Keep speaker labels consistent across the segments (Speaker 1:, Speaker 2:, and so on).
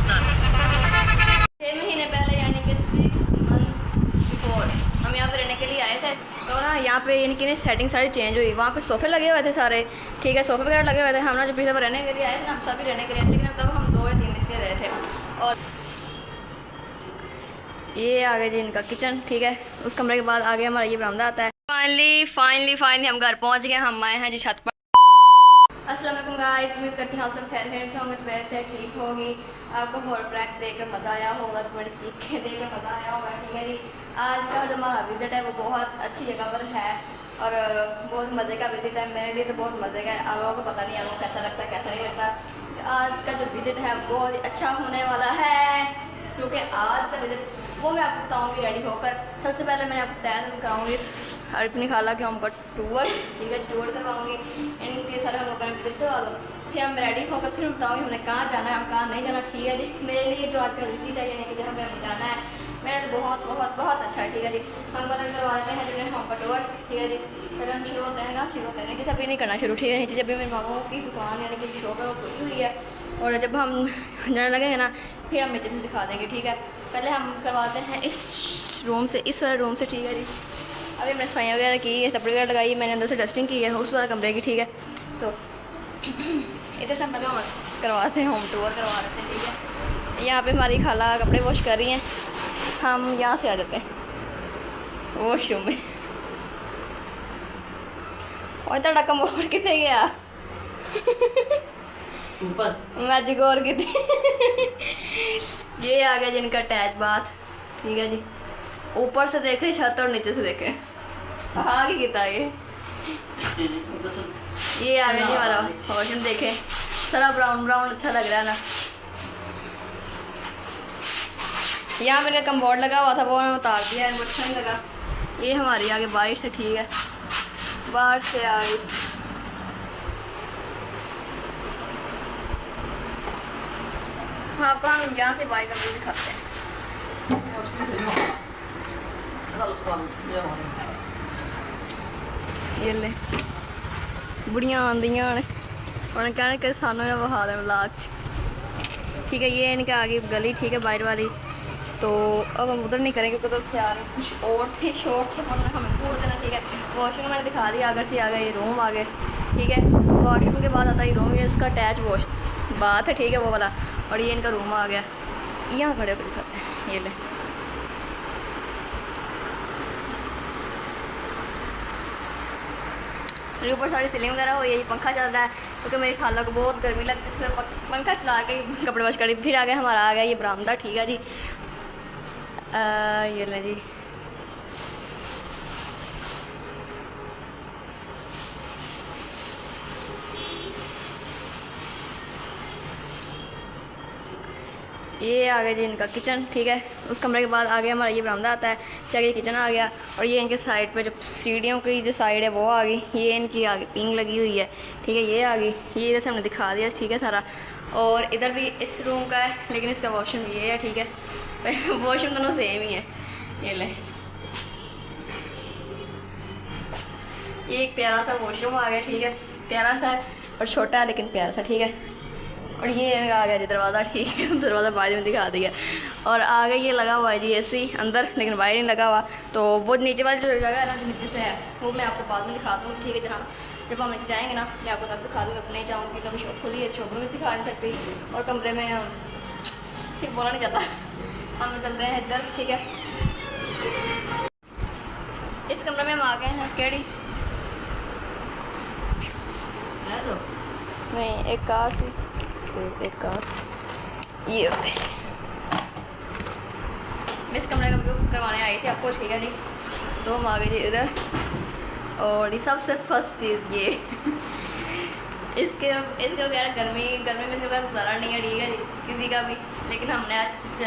Speaker 1: लगातार।
Speaker 2: 6 महीने पहले यानी कि 6 मंथ बिफोर हम यहाँ पे रहने के लिए आए थे। तो ना यहाँ पे यानी कि सेटिंग सारी चेंज हुई। वहाँ पे सोफ़े लगे हुए थे सारे, ठीक है, सोफ़े वगैरह लगे हुए थे। हम ना जब पिछले बार रहने के लिए आए थे ना, हम सभी रहने के लिए, लेकिन तब हम 2 या 3 दिन के रहे थे। और ये आ गया जी इनका किचन, ठीक है। उस कमरे के बाद आगे हमारा ये बरामदा आता है। फाइनली हम घर पहुँच गए। हम आए हैं जी छत पर। अस्सलाम वालेकुम गाइस, उम्मीद करती हूँ आप सब खैर से होंगे। तो वैसे ठीक होगी। आपको हॉर ब्रेक देखकर मज़ा आया होगा, बड़ी चीखें देखकर मज़ा आया होगा, ठीक है जी। आज का जो हमारा विज़िट है वो बहुत अच्छी जगह पर है और बहुत मज़े का विज़िट है। मेरे लिए तो बहुत मज़े का है। आप लोगों को पता नहीं, आप लोगों को कैसा लगता है कैसा नहीं लगता। आज का जो विज़िट है बहुत ही अच्छा होने वाला है, क्योंकि आज का विज़िट वो मैं आपको बताऊँगी रेडी होकर। सबसे पहले मैंने आपको बताया था, कराऊँगी अपनी खाला के हम का टूर, ठीक है, टूर करवाऊँगी। इनके सारे हम लोगों का विजिट करवा दो, फिर हम रेडी होकर फिर बताऊँगी हमने कहाँ जाना है और कहाँ नहीं जाना, ठीक है जी। मेरे लिए जो आज का विजिट है यानी कि जहाँ पे हमें जाना है, मेरा तो बहुत बहुत बहुत अच्छा है, ठीक है जी। हम पहले करवा लेते हैं जो हम का टूर, ठीक है जी। पहले हम शुरू होते हैं, शुरू होते हैं नीचे से, अभी नहीं करना शुरू, ठीक है। नीचे जब भी मेरे मामाओं की दुकान यानी कि शॉप है वो खुली हुई है, और जब हम जाने लगेंगे ना फिर हम नीचे से दिखा देंगे, ठीक है। पहले हम करवाते हैं इस रूम से, ठीक है जी। अभी मैंने सफाई वगैरह की है, कपड़े वगैरह लगाई, मैंने अंदर से डस्टिंग की है उस वाले कमरे की, ठीक है। तो इधर से हम पहले करवाते हैं, होम टूर करवा लेते हैं, ठीक है। यहाँ पे हमारी खाला कपड़े वॉश कर रही हैं। हम यहाँ से आ जाते हैं वॉशरूम में। और तड़ा कमोड़ कितने गया मैजिक और की थी। ये आ गया जिनका अटैच बाथ, ठीक है जी। ऊपर से देखे छत और नीचे से देखे आगे कितना ये आ गया जी हमारा वॉशरूम। देखे सारा ब्राउन ब्राउन अच्छा लग रहा है ना। यहाँ मैंने कम्बोर्ड लगा हुआ था वो मैंने उतार दिया, अच्छा नहीं लगा। ये हमारी आगे बाहर से, ठीक है, बाहर से आगे हाँ पर हम यहाँ से बाइक का व्यू दिखाते हैं। ये ले बुढ़िया आंदियाँ उन्होंने कहना कि सानू ना बहा दें व्लॉग, ठीक है। ये इनके आगे गली, ठीक है, बाहर वाली। तो अब हम उधर नहीं करेंगे, उधर से आ रहे कुछ और थे, शोर थे, वरना हमें पूरा देना, ठीक है। वॉशरूम मैंने दिखा दिया, अगर से आ गए ये रूम आ गए, ठीक है। वॉशरूम के बाद आता है ये रूम, ये उसका अटैच वॉश बात है, ठीक है, वो वाला। और ये इनका रूम आ गया। यहाँ खड़े होकर दिखाते हैं, ये ले ऊपर सारी सीलिंग वगैरह हो, यही पंखा चल रहा है क्योंकि मेरी खाला को बहुत गर्मी लगती है, फिर पंखा चला के कपड़े वॉश करी। फिर आ गया हमारा आ गया ये बरामदा, ठीक है जी। ये ले जी, ये आ गया जी इनका किचन, ठीक है। उस कमरे के बाद आगे हमारा ये बरामदा आता है, फिर आगे किचन आ गया। और ये इनके साइड पे जो सीढ़ियों की जो साइड है वो आ गई, ये इनकी आगे पिंग लगी हुई है, ठीक है, ये आ गई। ये इधर से हमने दिखा दिया, ठीक है, सारा। और इधर भी इस रूम का है, लेकिन इसका वॉशरूम ये है, ठीक है। वॉशरूम दोनों सेम ही है। ये ले, ये एक प्यारा सा वॉशरूम आ गया, ठीक है, प्यारा सा और छोटा है लेकिन प्यारा सा, ठीक है। और ये आ गया जी दरवाज़ा, ठीक है, दरवाज़ा बाहर में दिखा दिया। और आगे ये लगा हुआ है जी एसी अंदर, लेकिन बाहर नहीं लगा हुआ। तो वो नीचे वाली जो जगह है ना, जो नीचे से है, वो मैं आपको बाद में दिखा दूँगी, ठीक है। जहाँ जब हम नीचे जाएंगे ना मैं आपको तब दिखा दूँगी, अब नहीं जाऊँगी कभी शॉप खुली है, शॉप में दिखा नहीं सकती। और कमरे में फिर बोला नहीं जाता। हम चलते हैं इधर, ठीक है। इस कमरे में हम आ गए हैं, केड़ी तो नहीं, एक कास ही तो एक कास ये मैं इस कमरे का व्यू करवाने आई थी आपको, ठीक है जी। तो हम आ गए जी इधर। और ये सबसे फर्स्ट चीज़ ये इसके वगैरह गर्मी में इसके बाद गुजारा नहीं है, ठीक है जी, किसी का भी। लेकिन हमने आज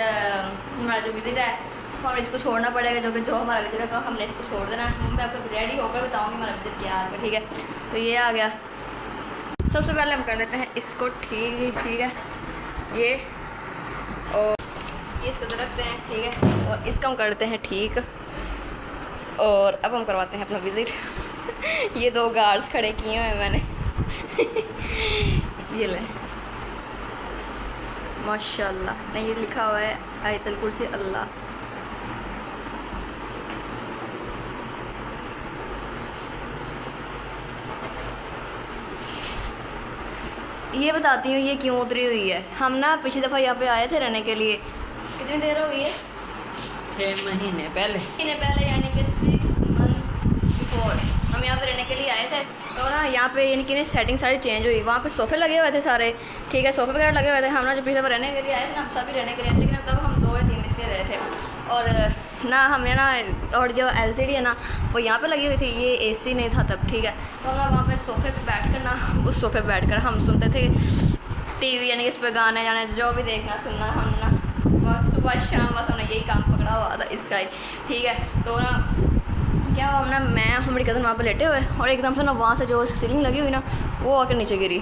Speaker 2: हमारा जो विजिट है तो हमें इसको छोड़ना पड़ेगा, जो हमारा विजिट है हमने इसको छोड़ देना है। मैं आपको रेडी होकर बताऊँगी हमारा विजिट क्या आज का, ठीक है। तो ये आ गया। सबसे पहले हम कर लेते हैं इसको ठीक है, ये और ये इसको रखते हैं, ठीक है। और इसको हम करते हैं ठीक। और अब हम करवाते हैं अपना विज़िट। ये 2 गार्ड्स खड़े किए हुए हैं मैंने। ये ले माशाल्लाह। नहीं, ये लिखा हुआ है आयतुल कुर्सी अल्लाह। ये बताती हूँ ये क्यों उतरी हुई है। हम ना पिछली दफ़ा यहाँ पे आए थे रहने के लिए, कितनी देर हो गई है?
Speaker 1: 6 महीने पहले
Speaker 2: यानी कि 6 मंथ बिफोर हम यहाँ पे रहने के लिए आए थे। तो ना यहाँ पे यानी कि सेटिंग सारी चेंज हुई। वहाँ पे सोफ़े लगे हुए थे सारे, ठीक है, सोफ़े वगैरह लगे हुए थे। हम ना जब पिछले दफ़ा रहने के लिए आए थे ना, हम सभी रहने के लिए, लेकिन तब हम 2 या 3 दिन के रहे थे। और ना हमने ना, और जो LCD है ना वो यहाँ पे लगी हुई थी, ये AC नहीं था तब, ठीक है। तो हम ना वहाँ पे सोफ़े पे बैठ कर ना, उस सोफ़े पे बैठ कर हम सुनते थे TV, यानी कि इस पर गाने जाने जो भी देखना सुनना, हम ना बस सुबह शाम बस हमने यही काम पकड़ा हुआ था इसका ही, ठीक है। तो ना क्या हुआ, हम ना, मैं हमारी कज़न वहाँ पे लेटे हुए, और एकदम से ना वहाँ से जो सीलिंग लगी हुई ना वो आकर नीचे गिरी,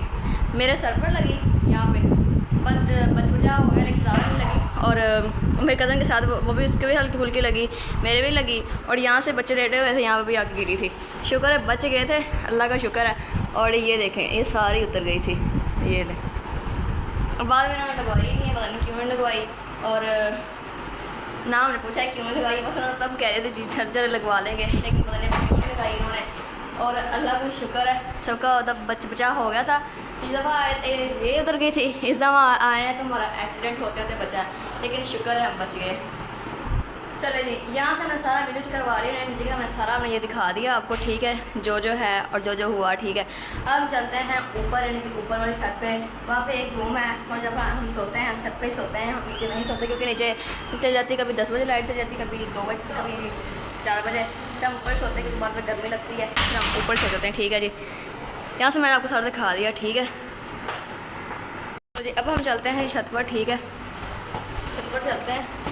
Speaker 2: मेरे सर पर लगी यहाँ पे, बच बचा हो गया, लेकिन ज़्यादा नहीं लगी। और मेरे कज़न के साथ वो भी, उसके भी हल्की फुल्की लगी, मेरे भी लगी, और यहाँ से बच्चे लेटे हुए थे, यहाँ पे भी आके गिरी थी। शुक्र है बच गए थे, अल्लाह का शुक्र है। और ये देखें, ये सारी उतर गई थी, ये ले। और बाद में ना लगवाई नहीं है, पता नहीं क्यों नहीं लगवाई, और ना हमने पूछा है क्यों नहीं लगाई, बस उन्होंने तब कह रहे थे जी झर लगवा लेंगे, लेकिन पता नहीं क्यों नहीं लगाई इन्होंने। और अल्लाह का शुक्र है सबका तब बचा हो गया था। इस दफ़ा आए ये उतर गई थी, इस दफ़ा आए हैं तो हमारा एक्सीडेंट होते होते बचा, लेकिन शुक्र है हम बच गए। चले जी, यहाँ से हमने सारा विजिट करवा लिया, नीचे का हमने सारा हमने ये दिखा दिया आपको, ठीक है, जो है और जो हुआ, ठीक है। अब चलते हैं ऊपर, यानी कि ऊपर वाली छत पे, वहाँ पे एक रूम है, और जब हम सोते हैं हम छत पे ही सोते हैं, हम नीचे नहीं सोते, क्योंकि नीचे चल जाती, कभी 10 बजे लाइट चल जाती, कभी 2 बजे, कभी 4 बजे, फिर हम ऊपर सोते हैं क्योंकि बाद में गर्मी लगती है, फिर हम ऊपर सो जाते हैं, ठीक है जी। यहाँ से मैंने आपको सारा दिखा दिया, ठीक है। तो जी अब हम चलते हैं छत पर, ठीक है, छत पर चलते हैं।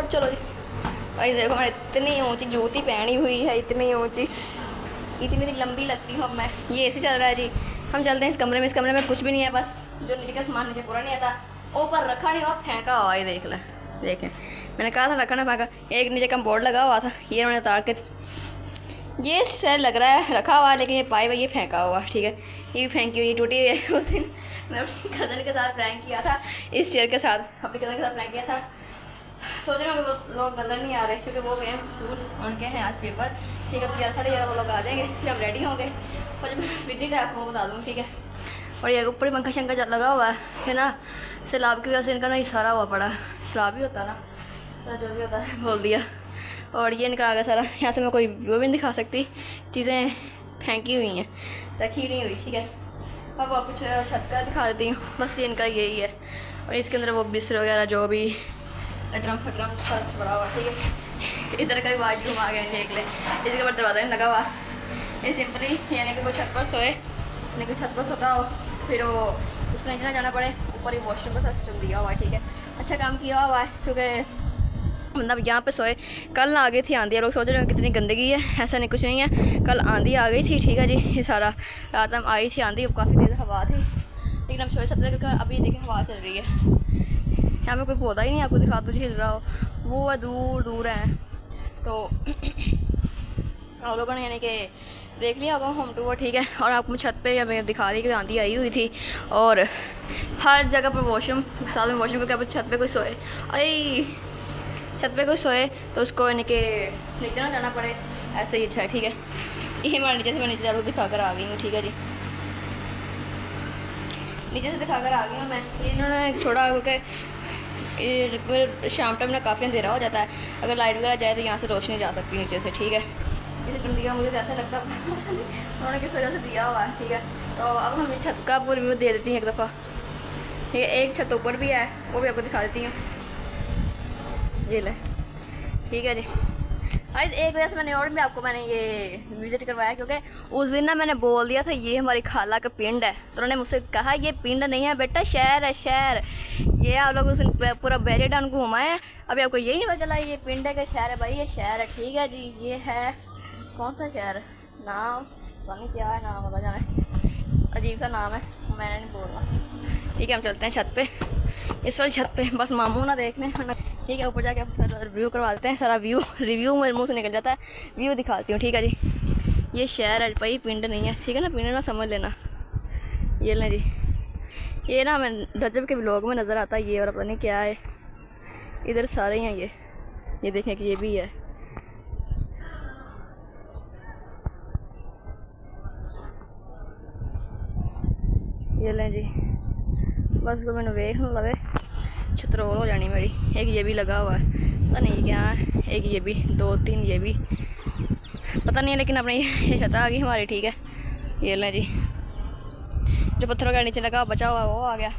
Speaker 2: चलो जी भाई, देखो मैंने इतनी ऊंची जूती पहनी हुई है, इतनी ऊंची, इतनी लंबी लगती हूँ अब मैं। ये ऐसे चल रहा है जी। हम चलते हैं इस कमरे में, इस कमरे में कुछ भी नहीं है, बस जो नीचे का सामान नीचे पूरा नहीं आता, ऊपर रखा नहीं हुआ, फेंका हुआ है, देख ले, देखें, मैंने कहा था रखा ना फेंका। एक नीचे का बोर्ड लगा हुआ था, ये उन्होंने उतार के, ये सेट लग रहा है रखा हुआ, लेकिन ये पाइप है, ये फेंका हुआ, ठीक है, ये भी फेंकी हुई, टूटी हुई है। उस दिन मैं अपनी कज़न के साथ प्रैंक किया था, इस चेयर के साथ अपनी कज़न के साथ प्रैंक किया था। सोच रहे हो कि वो लोग नज़र नहीं आ रहे, क्योंकि वो गए हैं स्कूल, उनके हैं आज पेपर, ठीक है। 11:30 वो लोग आ जाएंगे, फिर हम रेडी होंगे, और जब विजिट है आपको वो बता दूँगी, ठीक है। और ये ऊपर पंखा शंखा लगा हुआ है ना, सैलाब की वजह से इनका ना इशारा हुआ पड़ा, सैलाब ही होता ना, तो जो भी होता है बोल दिया। और ये इनका आ गया सारा, यहाँ से मैं कोई व्यू भी नहीं दिखा सकती, चीज़ें फेंकी हुई हैं, रखी नहीं हुई, ठीक है। अब आपको छत का दिखा देती हूँ, बस ये इनका यही है। और इसके अंदर वो बिस्तर वगैरह जो भी ड्रम खर्च पड़ा हुआ, ठीक है। इधर का भी वाशरूम आ गया, देख ले, इसके ऊपर दरवाज़ा नहीं लगा हुआ, ये सिंपली, यानी कि कोई छत पर सोए, यानी कि छत पर सोता हो, फिर वो उसको नीचे ना जाना पड़े, ऊपर ही वॉशरूम का सिस्टम दिया हुआ है, ठीक है। अच्छा काम किया हुआ है, क्योंकि मतलब यहाँ पे सोए। कल आ गई थी आंधी, लोग सोच रहे हो कितनी गंदगी है, ऐसा नहीं, कुछ नहीं है, कल आंधी आ गई थी, ठीक है जी। ये सारा रात में आई थी आंधी, काफ़ी तेज़ हवा थी, लेकिन हम सोच सकते थे, क्योंकि अभी देखिए हवा चल रही है। यहाँ पे कोई पौधा ही नहीं आपको दिखा, तुझे हिल रहा हो, वो है दूर दूर है। तो आप लोगों ने यानी कि देख लिया होगा होम टूर, ठीक है। और आपको छत पे या मैं दिखा रही कि आंधी आई हुई थी, और हर जगह पर वॉशरूम, साथ में वॉशरूम, क्योंकि छत पे कोई सोए, आई छत पे कोई सोए तो उसको यानी कि नीचे ना जाना पड़े, ऐसे ही अच्छा है, ठीक है। ये हमारे नीचे से मैं नीचे जाकर दिखा कर आ गई हूँ, ठीक है जी, नीचे से दिखा कर आ गई हूँ मैं। ये इन्होंने छोड़ा, क्योंकि शाम टाइम में काफ़ी अंधेरा हो जाता है, अगर लाइट वगैरह जाए तो यहाँ से रोशनी जा सकती है नीचे से, ठीक है। ये सिस्टम दिया मुझे तो ऐसा लगता है उन्होंने किस वजह से दिया हुआ है, ठीक है। तो अब हम छत का आपको रिव्यू दे देती हैं एक दफ़ा, ठीक है। एक छत ऊपर भी है, वो भी आपको दिखा देती हूँ, ये ले, ठीक है जी। आज एक वजह से मैंने और भी आपको मैंने ये विज़िट करवाया, क्योंकि उस दिन ना मैंने बोल दिया था ये हमारी खाला का पिंड है, तो उन्होंने मुझसे कहा ये पिंड नहीं है बेटा, शहर है, शहर। ये आप लोग उस दिन पूरा बैरियर डाउन घुमाए, अभी आपको यही नहीं पता चला ये पिंड है कि शहर है, भाई ये शहर है, ठीक है जी। ये है कौन सा शहर, नाम पता नहीं क्या है, नाम पता जाने, अजीब सा नाम है, मैंने नहीं बोलना, ठीक है। हम चलते हैं छत पे, इस वाली छत पे, बस मामू ना देखने, ठीक है। ऊपर जाके आप उसका रिव्यू करवा देते हैं, सारा रिव्यू मेरे मुंह से निकल जाता है, व्यू दिखाती हूँ, ठीक है जी। ये शहर है भाई, पिंड नहीं है, ठीक है ना, पिंड ना समझ लेना, ये लें जी, ये ना हमें रजब के व्लॉग में नज़र आता है ये, और पता नहीं क्या है। इधर सारे ही हैं ये देखें कि ये भी है। ये लें जी, बस को मैंने वेख न लवे छतरोल हो जानी मेरी। एक ये भी लगा हुआ है, पता नहीं क्या है। एक ये भी, 2-3 ये भी पता नहीं है, लेकिन अपनी ये छत आ गई हमारी। ठीक है, ये लें जी, जो पत्थरों का नीचे लगा बचा हुआ वो आ गया।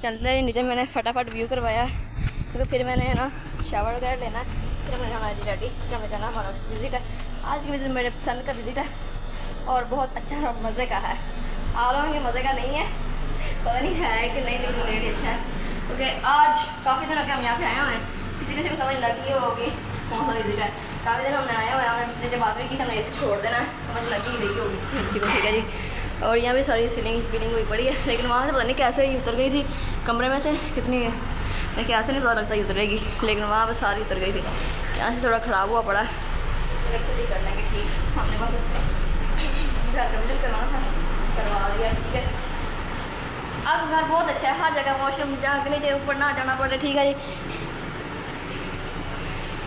Speaker 2: चलते हैं नीचे। मैंने फटाफट व्यू करवाया क्योंकि फिर मैंने ना शावर वगैरह लेना है, फिर हमने हमारी रेडी, फिर हमें जाना। हमारा विज़िट है आज की, विज़िट मेरे पसंद का विज़िट है और बहुत अच्छा और मज़े का है। आप लोगों के मज़े का नहीं है, पता नहीं है कि नहीं, लेकिन मेरे लिए अच्छा है क्योंकि आज काफ़ी दिन हो गए हम यहाँ पे आए हुए हैं। किसी को समझ लगी होगी कौन सा विज़िट है। काफ़ी दिन हमने आए हुए हैं, हमने जब बात भी की थी हमने ऐसे छोड़ देना है, समझ लगी रही होगी किसी को। ठीक है जी, और यहाँ भी सारी सीलिंग फीलिंग हुई पड़ी है, लेकिन वहाँ से पता नहीं कैसे ही उतर गई थी कमरे में से। कितनी मैं कैसे नहीं पता लगता ही उतरेगी, लेकिन वहाँ पर सारी उतर गई थी। यहाँ से थोड़ा ख़राब हुआ पड़ा, खुद ही कर लेंगे ठीक। हमने बस घर का विजिट करवाना था, करवा लिया। ठीक है, अब घर बहुत अच्छा है, हर जगह वॉशरूम जहाँ नीचे ऊपर ना जाना पड़े। ठीक है जी,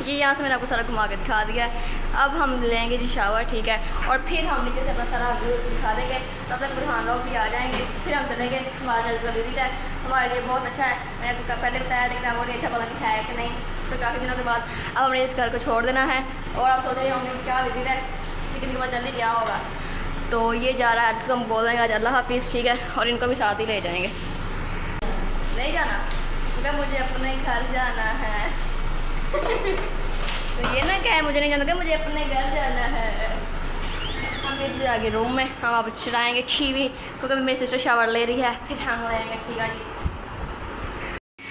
Speaker 2: ये यहाँ से मैंने आपको सारा घुमा के दिखा दिया है। अब हम लेंगे जी शावर। ठीक है, और फिर हम नीचे से अपना सारा व्यू दिखा देंगे। तब तक बुरहान लोग भी आ जाएंगे, फिर हम चलेंगे। हमारा जो विज़िट है हमारे लिए बहुत अच्छा है, मैंने आपको पहले बताया, लेकिन आपको नहीं अच्छा पता नहीं है कि नहीं। तो काफ़ी दिनों के बाद अब हमने इस घर को छोड़ देना है, और आप सोच रहे होंगे क्या विज़िट है, किसी को पता चल नहीं क्या होगा। तो ये जा रहा है, जिसको हम बोल देंगे आज अल्लाह हाफिज़। ठीक है, और इनको भी साथ ही ले जाएंगे। नहीं जाना क्योंकि मुझे अपने घर जाना है। तो ये ना क्या है, मुझे नहीं जाना कि मुझे अपने घर जाना है। हम इधर आगे रूम में हम आप चलाएँगे टीवी, क्योंकि मेरी सिस्टर शावर ले रही है, फिर हम लेंगे। ठीक है जी,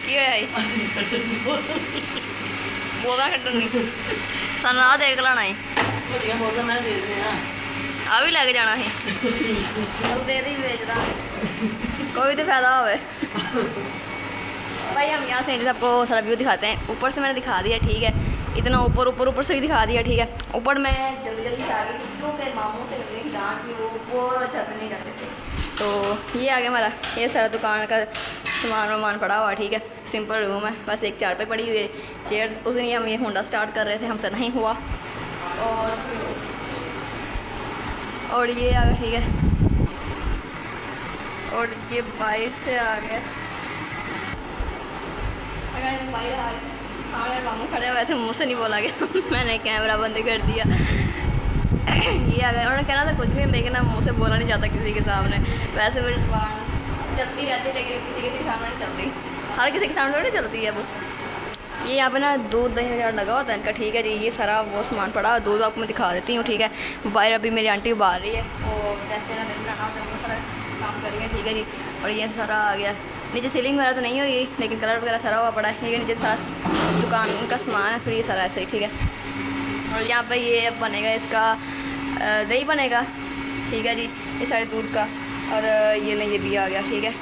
Speaker 2: क्या है बोला कटनी सना देख लाना है, आ भी लैके जाना ही दे दी बेचदा कोई तो फायदा हो भाई। हम यहाँ से सबको सारा व्यू दिखाते हैं। ऊपर से मैंने दिखा दिया। ठीक है, इतना ऊपर से भी दिखा दिया। ठीक है, ऊपर मैं जल्दी से आ गई थी क्योंकि मामू से मिलने की डांट की, वो ऊपर छत नहीं जाते थे। तो ये आ गया हमारा, ये सारा दुकान का सामान वामान पड़ा हुआ। ठीक है, सिंपल रूम है, बस एक चारपाई पड़ी हुई है, चेयर। उस दिन हम ये होंडा स्टार्ट कर रहे थे, हमसे नहीं हुआ। और ये आ गया। ठीक है, और ये बाइक से आ गया। बाहर आ गए, हमारे मामू खड़े हुए थे, मुँह से नहीं बोला गया। मैंने कैमरा बंद कर दिया। ये आ गया, उन्होंने कहना था कुछ भी, लेकिन ना मुँह से बोला नहीं जाता किसी के सामने। वैसे मेरी ज़बान चलती रहती है, लेकिन किसी के सामने नहीं चलती, हर किसी के सामने थोड़ी चलती है वो। ये यहाँ पे ना दूध दही वगैरह लगा होता है इनका। ठीक है जी, ये सारा वो सामान पड़ा, दूध आपको मैं दिखा देती हूँ। ठीक है, बाहर अभी मेरी आंटी उबाल रही है, और जैसे ना दिन बनाना होता है वो सारा काम कर रही है। ठीक है जी, और ये सारा आ गया। नीचे सीलिंग वगैरह तो नहीं हुई, लेकिन कलर वगैरह सारा हुआ पड़ा है। ये नीचे सारा दुकान का सामान है, फिर ये सारा ऐसे ही। ठीक है, और यहाँ पे ये अब बनेगा, इसका दही बनेगा। ठीक है जी, ये सारे दूध का, और ये नहीं, ये भी आ गया। ठीक है,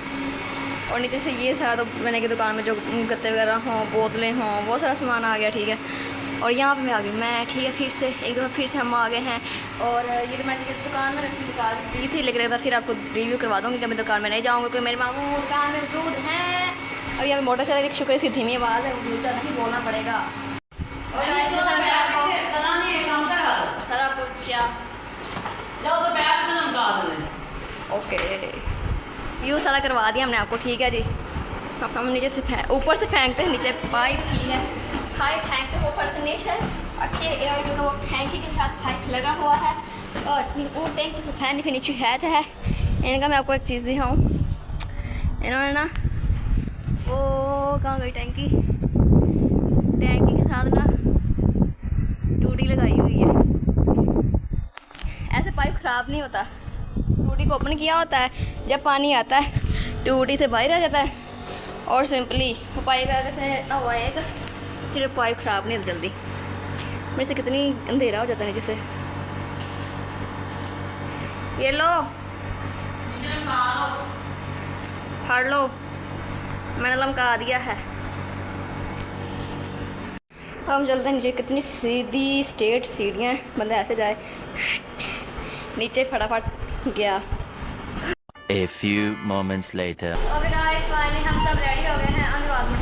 Speaker 2: और नीचे से ये सारा तो मैंने की दुकान में जो गत्ते वगैरह हों, बोतलें हों, बहुत सारा सामान आ गया। ठीक है, और यहाँ पे मैं आ गई मैं। ठीक है, फिर से एक दफ़ा फिर से हम आ गए हैं। और ये तो मैंने दुकान में रखी दुकान दी थी, लेकिन एक फिर आपको रिव्यू करवा दूँगी कि मैं दुकान में नहीं जाऊँगी, क्योंकि मेरे मामू दुकान में मौजूद हैं। और यहाँ मोटर चला एक शुक्र सी धीमी आवाज़ है, वो ऊँचा नहीं बोलना पड़ेगा। और सर आपको क्या ओके व्यू सारा करवा दिया हमने आपको। ठीक है जी, हम नीचे से ऊपर से फेंकते हैं नीचे पाइप। ठीक है, पाइप फेंकते हैं ऊपर से नीचे, और क्योंकि वो टैंकी के साथ पाइप लगा हुआ है, और वो टैंकी से फैन के नीचे है। इनका मैं आपको एक चीज़ दिखाऊँ, इन्होंने ना वो कहाँ गई टैंकी के साथ ना टूटी लगाई हुई है। ऐसे पाइप ख़राब नहीं होता, टूटी को ओपन किया होता है, जब पानी आता है टूटी से बाहर आ जाता है, और सिंपली वो पाइप ऐसे ना हुआ है, फिर पाइप ख़राब नहीं होता जल्दी। मेरे से कितनी अंधेरा हो जाता है नीचे से। ये लो फाड़ लो, मैंने लमका दिया है। तो हम चलते हैं नीचे, कितनी सीधी स्ट्रेट सीढ़ियाँ हैं, बंदा ऐसे जाए नीचे फटाफट गया।
Speaker 3: A few moments later.
Speaker 2: अबे फाइनली हम सब रेडी हो गए हैं। अनुवाद में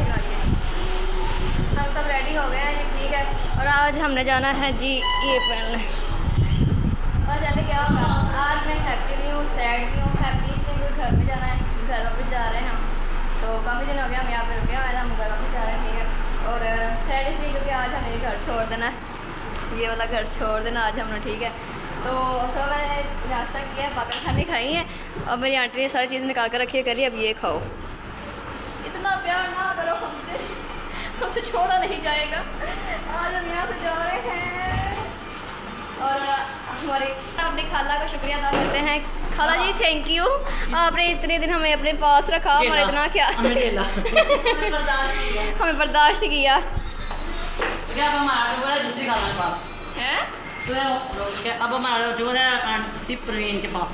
Speaker 2: हम सब रेडी हो गए हैं जी, ठीक है। और आज हमने जाना है जी ये पहनने। और चले क्या होगा, आज मैं हैप्पी भी हूँ, सैड भी हूँ। हैप्पी इसलिए क्योंकि घर में जाना है, घर वापस जा रहे हैं हम। तो काफ़ी दिन हो गया हम यहाँ पे रुके हुए हैं, हम घर वापस जा रहे हैं, ठीक है। और सैड इसलिए क्योंकि आज हमें ये घर छोड़ देना है, ये वाला घर छोड़ देना आज हमने, ठीक है। तो सब मैंने नाश्ता किया है, पापड़ खाने खाई हैं। अब मेरी आंटी ने सारी चीज़ निकाल कर रखी है, करिए अब ये खाओ। इतना प्यार ना करो हमसे, हमसे छोड़ा नहीं जाएगा। आज हम यहाँ से जा रहे हैं और हमारे अपनी खाला का शुक्रिया अदा करते हैं। खाला जी थैंक यू, आपने इतने दिन हमें अपने पास रखा, हमारे इतना क्या हमें बर्दाश्त किया है।
Speaker 1: अब हमारा जो है आंटी प्रवीण के पास,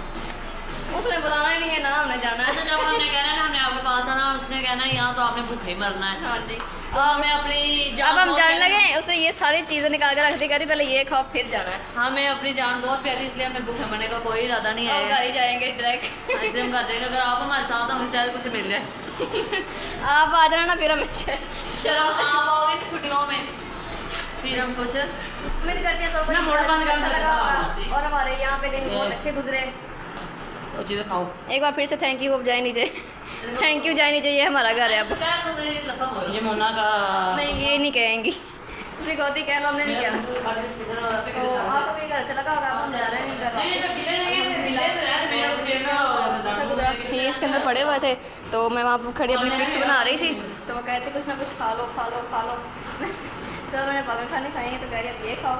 Speaker 2: उसने बताना ही नहीं है ना हमने जाना है।
Speaker 1: जब हमने कहना है ना हमने आपके पास आना, और उसने कहना है यहाँ तो आपने भूखे ही मरना है।
Speaker 2: हाँ जी,
Speaker 1: तो हमें अपनी
Speaker 2: अब हम जाने लगे, उसने ये सारी चीज़ें निकाल कर रख दी, करी पहले ये खाओ फिर जाना है।
Speaker 1: हमें अपनी जान बहुत प्यारी, इसलिए हमें भूखे मरने का कोई इरादा नहीं
Speaker 2: और
Speaker 1: है।
Speaker 2: घर ही जाएंगे डायरेक्ट।
Speaker 1: इसलिए हम कर देंगे, अगर आप हमारे साथ होंगे शायद कुछ मिल जाए।
Speaker 2: आप आ जाना ना, फिर हमें शर्म से
Speaker 1: आप आओगे छुट्टियों में, फिर हम कुछ
Speaker 2: उम्मीद करते हैं सब
Speaker 1: ना मोड़ बंद
Speaker 2: अच्छा लगा होगा और हमारे यहाँ पे दिन बहुत अच्छे गुजरे।
Speaker 1: वो चीज़ें खाओ।
Speaker 2: एक बार फिर से थैंक यू अब जाए नीचे, थैंक यू जाए नीचे, ये हमारा घर है अब।
Speaker 1: ये मोना का
Speaker 2: नहीं ये नहीं कहेंगी, तुझे गौती कह लो, हमने नहीं किया। तो आपको भी घर अच्छा लगा होगा, आप हम जा रहे हैं अच्छा गुजरा। ये इसके अंदर पड़े हुए थे, तो मैं वहाँ पर खड़ी अपनी पिक्स बना रही थी, तो वो कहते कुछ ना कुछ खा लो खा लो खा लो। सब मैंने पागल खाने खाए हैं, तो कह रही अब ये खाओ,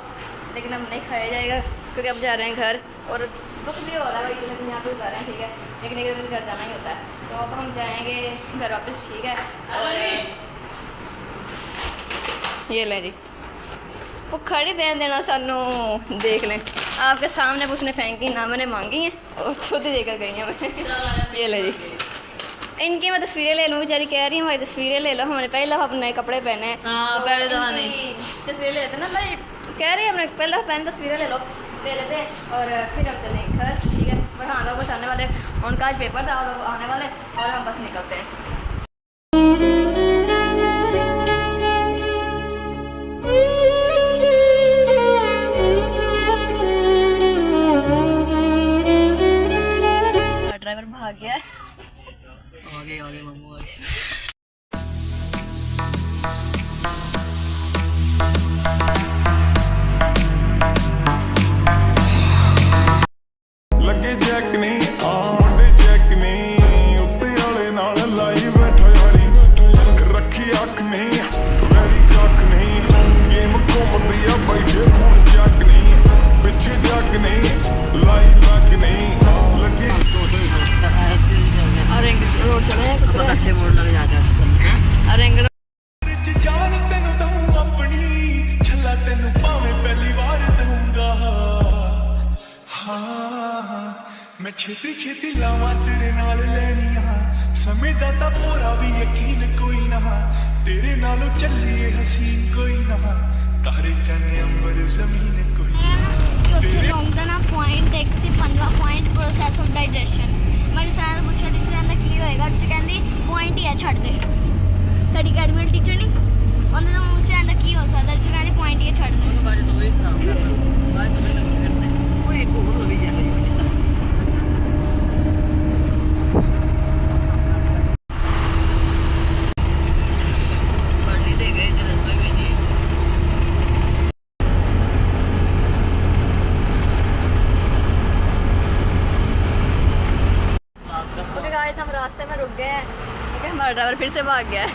Speaker 2: लेकिन अब नहीं खाया जाएगा क्योंकि अब जा रहे हैं घर। और दुख भी हो रहा है भाई, लेकिन यहाँ पे जा रहे हैं, ठीक है, लेकिन एक दिन घर जाना ही होता है। तो अब हम जाएंगे घर वापस, ठीक है। और ये लें जी, वो खड़ी बहन देना सानू, देख लें आपके सामने उसने फेंकी ना, मैंने मांगी हैं और खुद ही देकर गई हैं मैं। ये ले जी, इनकी मैं तस्वीरें ले लूँ, बेचारी कह रही है हमारी तस्वीरें ले लो, हमने पहले दफ़ा नए कपड़े पहने हैं।
Speaker 1: तो पहले दफ़ा नहीं
Speaker 2: तस्वीरें ले लेते ना, मैं कह रही है हमने पहले पहले तस्वीरें ले लो, ले लेते हैं और फिर हम चलेंगे घर, ठीक है। पर हाँ लोग बस आने वाले, उनका आज पेपर था, और लोग आने वाले और हम बस निकलते हैं। ड्राइवर भाग गया है,
Speaker 1: आगे मामू आगे।
Speaker 3: ਲੱਗੇ ਚੈੱਕ ਨਹੀਂ ਮੁੰਡੇ ਚੈੱਕ ਨਹੀਂ ਉੱਤੇ ਵਾਲੇ ਨਾਲ ਲਾਈ ਬੈਠਾ ਯਾਰੀ ਰੱਖੀ ਅੱਖ ਨਹੀਂ ਮੇਰੀ ਕੱਖ ਨਹੀਂ ਗੇਮ ਘੁੰਮਦੀ ਆ ਬੈਠੇ ਹੁਣ ਚੱਕ ਨਹੀਂ ਪਿੱਛੇ ਜੱਗ ਨਹੀਂ ਲਾਈ ਲੱਗ ਨਹੀਂ ਲੱਗੇ
Speaker 2: ऑरेंज रोड चले हैं
Speaker 1: बहुत अच्छे मोड़ लग जाते हैं।
Speaker 2: ऑरेंज
Speaker 3: ਵਿੱਚ ਜਾਨ ਤੈਨੂੰ ਦਊਂ ਆਪਣੀ ਛੱਲਾ ਤੈਨੂੰ ਭਾਵੇਂ ਪਹਿਲੀ ਵਾਰ ਦਊਂਗਾ ਹਾਂ ਮੈਂ ਛੇਤੀ ਛੇਤੀ ਲਾਵਾਂ ਤੇਰੇ ਨਾਲ ਲੈਣੀਆਂ ਸਮੇਂ ਦਾ ਤਾਂ ਪੂਰਾ ਵੀ ਯਕੀਨ ਕੋਈ ਨਾ ਤੇਰੇ ਨਾਲੋਂ ਚੱਲੀਏ ਹਸੀਨ ਕੋਈ ਨਾ ਤਾਰੇ ਚੰਨ ਅੰਬਰ ਜ਼ਮੀਨ ਕੋਈ
Speaker 4: ਚੌਥੇ ਰੌਂਗ ਦਾ ਨਾ ਪੁਆਇੰਟ ਇੱਕ ਸੀ, ਪੰਜਵਾਂ ਪੁਆਇੰਟ ਪ੍ਰੋਸੈਸ ਆਫ ਡਾਈਜੈਸ਼ਨ। ਮੇਰੇ ਸਾਰਾ ਪੁੱਛਿਆ ਟੀਚਰਾਂ ਦਾ ਕੀ ਹੋਏਗਾ, ਟੀਚਰ ਕਹਿੰਦੀ ਪੁਆਇੰਟ ਹੀ ਆ, ਛੱਡ ਦੇ। ਸਾਡੀ ਅਕੈਡਮੀ ਵਾਲੀ ਟੀਚਰ ਨਹੀਂ, ਉਹਨੇ ਤਾਂ ਪੁੱਛਿਆ ਦਾ ਕੀ ਹੋ ਸਕਦਾ, ਟੀਚਰ ਕਹਿੰਦੀ ਪੁਆਇੰਟ ਹੀ ਆ, ਛੱਡ ਦੇ।
Speaker 1: बाज तो वही खराब कर रहा है, बाज तो नहीं करते वो एक और लगी जाए सब पार्टी दे गए थे रस्ते में जी।
Speaker 2: ओके गाइस, हम रास्ते में रुक गए हैं क्योंकि हमारा ड्राइवर फिर से भाग गया है।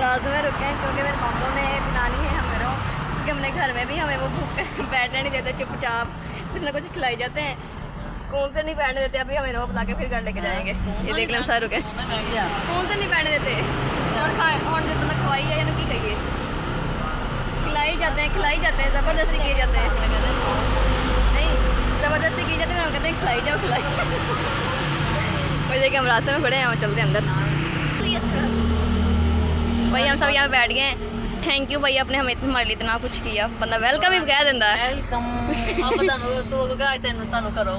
Speaker 2: रास्ते में रुके हैं क्योंकि मेरे मामू ने बनानी है हमें रो, क्योंकि हमने घर में भी हमें वो भूख बैठने नहीं देते, चुपचाप कुछ ना कुछ खिलाई जाते हैं, स्कूल से नहीं बैठने देते। अभी हमें रो बुला के फिर घर लेके जाएंगे। ये देख लें हम सारे रुके, स्कूल से नहीं बैठने देते और जो तुम्हें खवाई है ना की कहिए, खिलाई जाते हैं ज़बरदस्ती किए जाते हैं, नहीं ज़बरदस्ती की जाती है, हम कहते हैं खिलाई जाओ खिलाई। वही देखिए हम रास्ते में खड़े हैं, हम चलते हैं अंदर। भाई हम सब यहाँ बैठ गए हैं। थैंक यू भाई, आपने हमें हमारे लिए इतना कुछ किया, बंदा वेलकम ही कह दिंदा है।
Speaker 1: वेलकम आप ਤੁਹਾਨੂੰ ਤੂੰ ਕਹਾਂ ਤੁਹਾਨੂੰ ਘਰੋਂ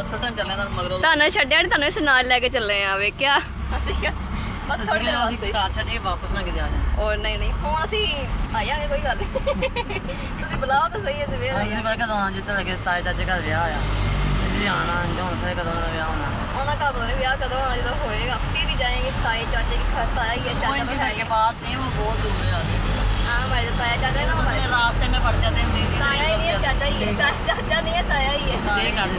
Speaker 1: ਸੁੱਟਣ ਚੱਲੇ ਤੁਹਾਨੂੰ ਮਗਰੋਂ
Speaker 2: ਤੁਹਾਨੂੰ ਛੱਡਿਆ ਨਹੀਂ, ਤੁਹਾਨੂੰ ਇਸ ਨਾਲ ਲੈ ਕੇ ਚੱਲੇ ਆ। ਵੇਖਿਆ ਅਸੀਂ ਕਿਹਾ बस थोड़ी देर वास्ते
Speaker 1: कार छड़ी वापस ना किते आ जाए
Speaker 2: और नहीं फोन ਅਸੀਂ ਆ ਜਾਾਂਗੇ ਕੋਈ ਗੱਲ ਨਹੀਂ ਤੁਸੀਂ ਬੁਲਾਓ ਤਾਂ ਸਹੀ ਹੈ ਸਵੇਰ ਆ
Speaker 1: ਅਸੀਂ ਬਾਅਦ ਕਦੋਂ ਜਿੱਤ ਲਗੇ ਤਾਏ ਚਾਚੇ ਘਰ ਵਿਆਹ ਆ ਜੀ ਆਣਾ ਹੁਣ ਫਿਰ ਕਦੋਂ ਦਾ ਵਿਆਹ ਹੋਣਾ
Speaker 2: ਉਹਨਾਂ ਘਰ ਤੋਂ ਵਿਆਹ ਕਦੋਂ ਹੋਣਾ ਜਦੋਂ ਹੋਏਗਾ ਫਿਰ ਹੀ ਜਾएंगे ताए चाचे के घर ताया ही है चाचा तो है
Speaker 1: के पास नहीं वो बहुत दूर है आगे
Speaker 2: हाँ हमारे ताया चाचा है ना हमारे
Speaker 1: रास्ते में पड़ जाते हैं
Speaker 2: ताया ही नहीं है चाचा ही है चाचा नहीं है ताया ही है
Speaker 1: स्टे कर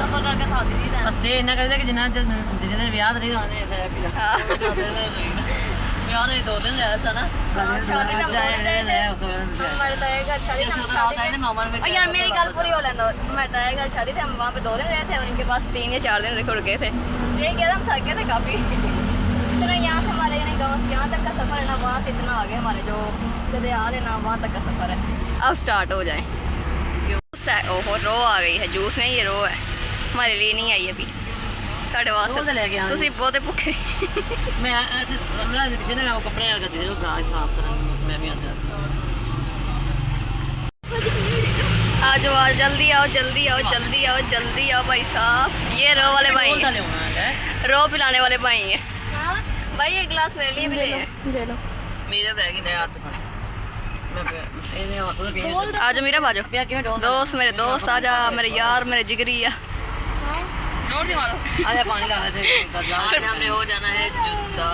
Speaker 1: सफर करके था दीदी ਦਾ स्टे ਇੰਨਾ ਕਰਦੇ ਕਿ ਜਿੰਨਾ ਜਿਹਦੇ ਦਿਨ ਵਿਆਹ ਨਹੀਂ ਹੋਣੇ ਇੱਥੇ ਵਿਆਹ ਦੇ 2 ਦਿਨ ਰਹਿ ਸਨਾ
Speaker 2: शादी में हमारे ताया घर शादी और यार मेरी गल पूरी हो लेना हमारे ताया घर शादी थे हम वहाँ पे 2 दिन रहे थे और इनके पास 3 या 4 दिन देखो रुके थे स्टे किया था हम थक गए थे काफ़ी इतना यहाँ से हमारे यानी गाँव से यहाँ तक का सफ़र है ना वहाँ से इतना आगे हमारे जो गदयाल है ना वहाँ तक का सफ़र है अब स्टार्ट हो जाए ओहो रो आ गई है जूस नहीं ये रो है हमारे लिए नहीं आई अभी ਤੁਹਾਡੇ ਵਾਸਤੇ ਤੁਸੀਂ ਬਹੁਤੇ ਭੁੱਖੇ
Speaker 1: ਮੈਂ ਅੱਜ ਸਮਝਾ ਦੇ ਪਿੱਛੇ ਨਾ ਉਹ ਕੱਪੜੇ ਆ ਗਏ ਉਹ ਗਾਜ ਸਾਫ ਕਰਨ ਮੈਂ ਵੀ ਆਂਦਾ ਸੀ
Speaker 2: आ जाओ जल्दी आओ जल्दी आओ जल्दी आओ जल्दी आओ भाई साहब ये रो वाले भाई हैं रो पिलाने वाले भाई हैं भाई एक गिलास मेरे लिए भी ले लो
Speaker 1: मेरे बैग ही हाथ फड़ मैं हौसला भी
Speaker 2: आ जाओ मेरा बाजो दोस्त मेरे दोस्त आ जा मेरे यार मेरे जिगरी आ
Speaker 1: जोर से मारो आजा पानी डालने थे फिर हमने हो जाना है जुदा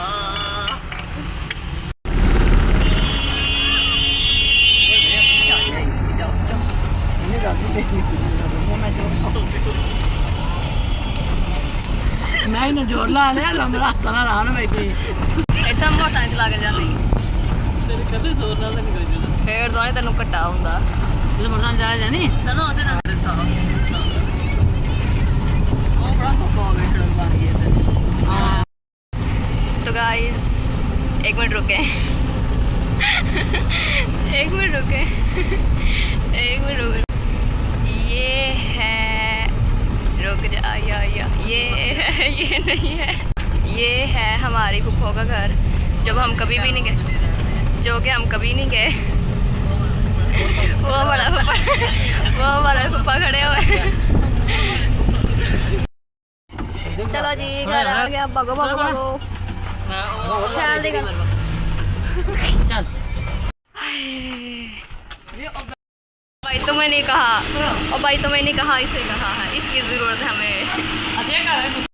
Speaker 1: मैं इन्हें जोर ला लिया लंबा रास्ता ना रहा ना बैठी
Speaker 2: इतना मोटरसाइकिल चला के जाना
Speaker 1: तेरे कदे जोर ला नहीं कर
Speaker 2: फिर दोने तेन घट्टा हुंदा
Speaker 1: तेरे मोटरसाइकिल जा जानी सुनो ओते ना बड़ा सौखा हो गया सड़क बन गई है
Speaker 2: तो गाइस एक मिनट रुके एक मिनट रुके एक मिनट रुके ये है रुक जा ये है ये नहीं है ये है हमारी फुफ्फो का घर जब हम कभी भी नहीं गए जो कि हम कभी नहीं गए वो हमारा फुफ्फा खड़े हुए हैं चलो जी घर आ गया भागो भागो भागो शैल दी
Speaker 1: चल
Speaker 2: भाई तुम्हें नहीं कहा और भाई तुम्हें नहीं कहा इसे कहा है इसकी ज़रूरत है हमें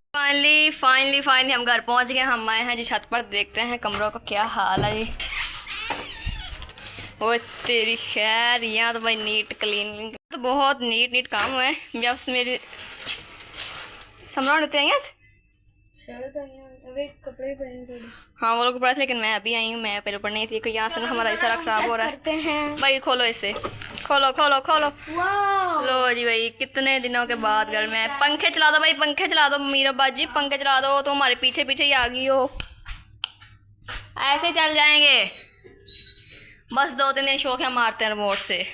Speaker 2: फाइनली हम घर पहुंच गए हम आए हैं जी छत पर देखते हैं कमरों का क्या हाल है जी वो तेरी खैर यहाँ तो भाई नीट क्लीन तो बहुत नीट काम हुआ है जब से मेरी समरा होते हैं
Speaker 4: कपड़े पहन
Speaker 2: हाँ वो लोग कपड़ा थे लेकिन मैं अभी आई हूँ मैं पहले ऊपर नहीं थी यहाँ से ना हमारा सारा ख़राब हो रहा है भाई खोलो इसे खोलो खोलो खोलो लो जी भाई कितने दिनों के बाद घर में पंखे चला दो भाई पंखे चला दो मीरा बाजी पंखे चला दो तो हमारे पीछे पीछे ही आ गई हो ऐसे चल जाएंगे बस 2-3 दिन शौक है मारते हैं रिमोट से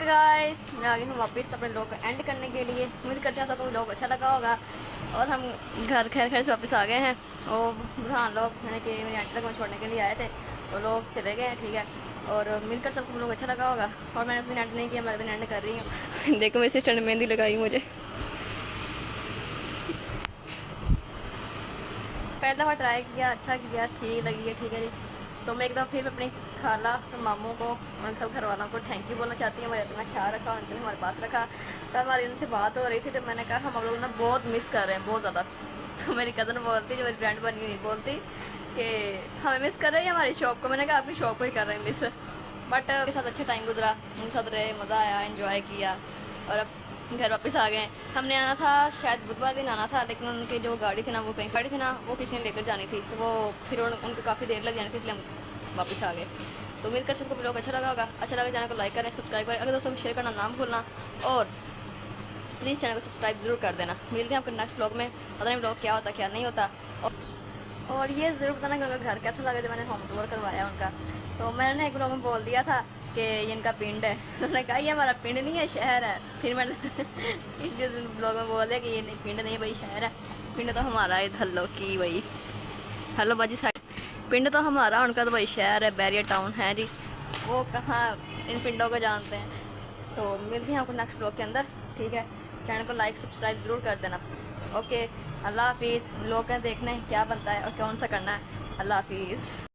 Speaker 2: गाइस मैं आ गई हूँ वापस अपने लोग को एंड करने के लिए उम्मीद करते हैं आपको लोग अच्छा लगा होगा और हम घर खैर से वापस आ गए हैं और बुरहान लोग यानी कि मेरी आंटी तक छोड़ने के लिए आए थे वो लोग चले गए ठीक है और मिलकर सबको लोग अच्छा लगा होगा और मैंने उस दिन एंड नहीं किया मैं दिन एंड कर रही हूँ देखो मेरे सिस्टर ने मेहंदी लगाई मुझे पहला दफ़ा ट्राई किया अच्छा किया ठीक लगी है ठीक है जी तो मैं एक दफ़ा फिर अपनी खाला और मामों को उन सब घर वालों को थैंक यू बोलना चाहती हूँ हमारे इतना ख्याल रखा उनके हमारे पास रखा तो हमारी उनसे बात हो रही थी तो मैंने कहा हम लोग ना बहुत मिस कर रहे हैं बहुत ज़्यादा तो मेरी कज़न बोलती जो मेरी फ्रेंड बनी हुई बोलती कि हमें मिस कर रही है हमारी शॉप को मैंने कहा आपकी शॉप को ही कर रहे हैं मिस बट उनके साथ अच्छा टाइम गुजरा उनके साथ रहे मज़ा आया इन्जॉय किया और अब घर वापस आ गए हमने आना था शायद बुधवार दिन आना था लेकिन उनकी जो गाड़ी थी ना वो कहीं गाड़ी थी ना वो किसी ने लेकर जानी थी तो वो फिर उनको काफ़ी देर लग जानी थी इसलिए हम वापस आ गए तो उम्मीद कर सबको ब्लॉग अच्छा लगा होगा अच्छा लगा चैनल को लाइक करें सब्सक्राइब करें अगर दोस्तों को शेयर करना नाम भूलना और प्लीज़ चैनल को सब्सक्राइब ज़रूर कर देना मिलते हैं आपके नेक्स्ट ब्लॉग में पता नहीं ब्लॉग क्या होता क्या नहीं होता और और ये ज़रूर बताना कि उनका घर कैसा लगा जब मैंने होम टूर करवाया उनका। तो मैंने एक लोगों में बोल दिया था कि ये इनका पिंड है। उन्होंने कहा ये हमारा पिंड नहीं है, शहर है। फिर मैंने इस लोगों में बोल दिया कि ये नहीं पिंड नहीं भाई, शहर है। पिंड तो हमारा है धल्लो की भाई। हेलो बाजी साइड, पिंड तो हमारा, उनका तो भाई शहर है, बैरियर टाउन है जी। वो कहाँ इन पिंडों को जानते हैं। तो मिलते हैं आपको नेक्स्ट ब्लॉग के अंदर, ठीक है। चैनल को लाइक सब्सक्राइब ज़रूर कर देना। ओके, अल्लाह हाफिज़। लोग हैं देखना है क्या बनता है और कौन सा करना है। अल्लाह हाफिज़।